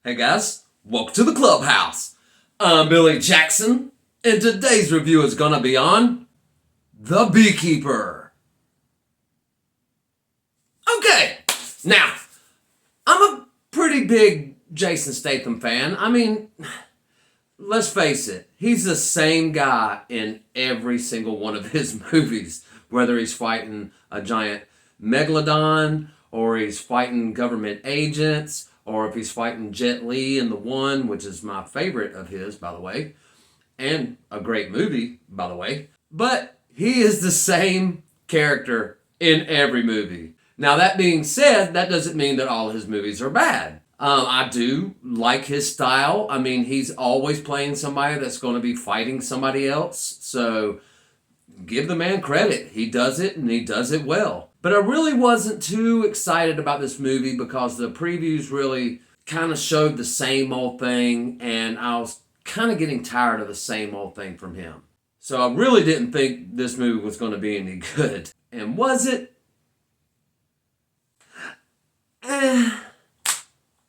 Hey guys, welcome to the clubhouse. I'm Billy Jackson, and today's review is gonna be on The Beekeeper. Okay, now, I'm a pretty big Jason Statham fan. I mean, let's face it, he's the same guy in every single one of his movies, whether he's fighting a giant megalodon, or he's fighting government agents, or if he's fighting Jet Li in The One, which is my favorite of his, by the way, and a great movie, by the way. But he is the same character in every movie. Now, that being said, that doesn't mean that all his movies are bad. I do like his style. I mean, he's always playing somebody that's going to be fighting somebody else. So give the man credit. He does it, and he does it well. But I really wasn't too excited about this movie because the previews really kind of showed the same old thing, and I was kind of getting tired of the same old thing from him. So I really didn't think this movie was going to be any good. And was it? It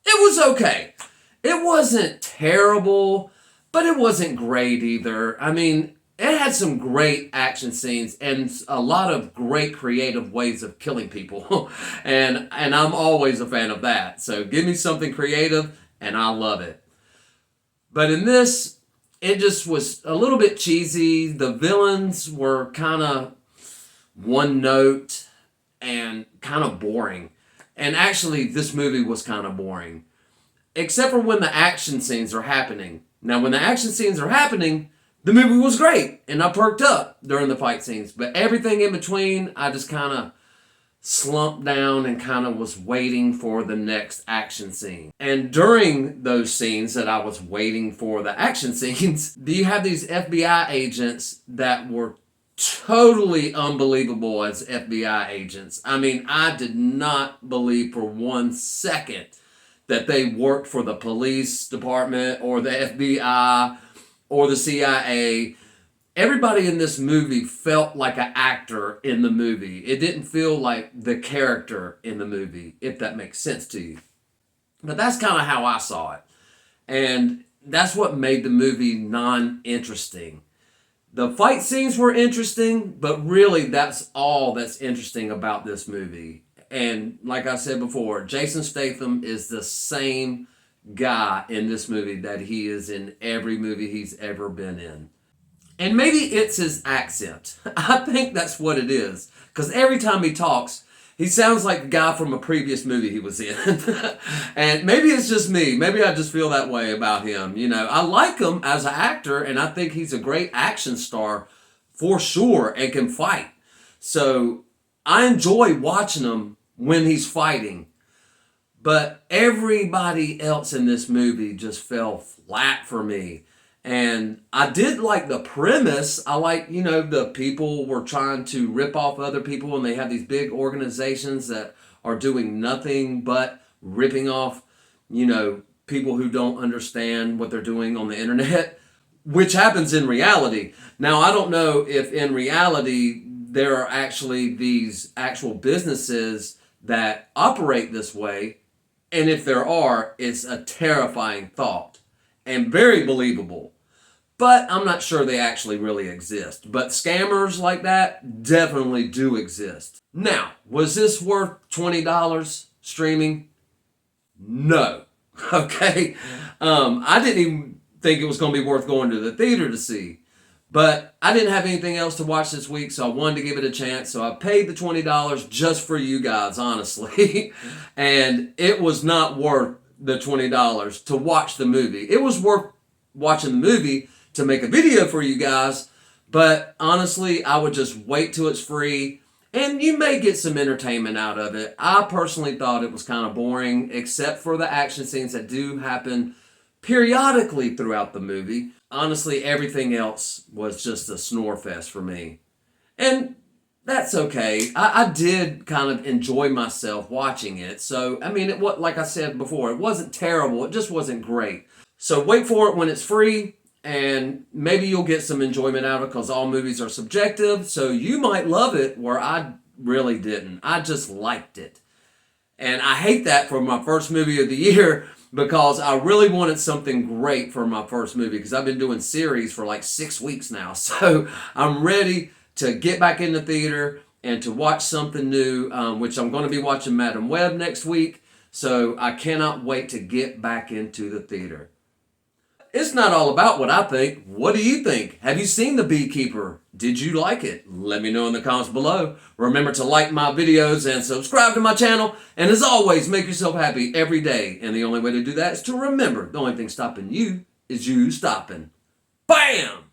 was okay. It wasn't terrible, but it wasn't great either. I mean, it had some great action scenes and a lot of great creative ways of killing people. and I'm always a fan of that. So give me something creative and I love it. But in this, it just was a little bit cheesy. The villains were kind of one note and kind of boring. And actually, this movie was kind of boring. Except for when the action scenes are happening. Now, when the action scenes are happening, the movie was great, and I perked up during the fight scenes. But everything in between, I just kind of slumped down and kind of was waiting for the next action scene. And during those scenes that I was waiting for the action scenes, you have these FBI agents that were totally unbelievable as FBI agents. I mean, I did not believe for 1 second that they worked for the police department or the FBI or the CIA. Everybody in this movie felt like an actor in the movie. It didn't feel like the character in the movie, if that makes sense to you. But that's kind of how I saw it. And that's what made the movie non-interesting. The fight scenes were interesting, but really that's all that's interesting about this movie. And like I said before, Jason Statham is the same guy in this movie that he is in every movie he's ever been in. And maybe it's his accent. I think that's what it is. Because every time he talks, he sounds like the guy from a previous movie he was in. And maybe it's just me. Maybe I just feel that way about him. You know, I like him as an actor, and I think he's a great action star for sure and can fight. So I enjoy watching him when he's fighting. But everybody else in this movie just fell flat for me. And I did like the premise. I like, the people were trying to rip off other people, and they have these big organizations that are doing nothing but ripping off, people who don't understand what they're doing on the internet, which happens in reality. Now, I don't know if in reality there are actually these actual businesses that operate this way. And if there are, it's a terrifying thought and very believable. But I'm not sure they actually really exist. But scammers like that definitely do exist. Now, was this worth $20 streaming? No. Okay? I didn't even think it was going to be worth going to the theater to see. But I didn't have anything else to watch this week, so I wanted to give it a chance. So I paid the $20 just for you guys, honestly. And it was not worth the $20 to watch the movie. It was worth watching the movie to make a video for you guys. But honestly, I would just wait till it's free. And you may get some entertainment out of it. I personally thought it was kind of boring, except for the action scenes that do happen periodically throughout the movie. Honestly, everything else was just a snore fest for me. And that's okay. I did kind of enjoy myself watching it. So, I mean, like I said before, it wasn't terrible. It just wasn't great. So wait for it when it's free, and maybe you'll get some enjoyment out of it, because all movies are subjective. So you might love it where I really didn't. I just liked it. And I hate that for my first movie of the year. because I really wanted something great for my first movie because I've been doing series for like 6 weeks now. So I'm ready to get back in the theater and to watch something new, which I'm going to be watching Madam Web next week. So I cannot wait to get back into the theater. It's not all about what I think. What do you think? Have you seen The Beekeeper? Did you like it? Let me know in the comments below. Remember to like my videos and subscribe to my channel. And as always, make yourself happy every day. And the only way to do that is to remember the only thing stopping you is you stopping. Bam!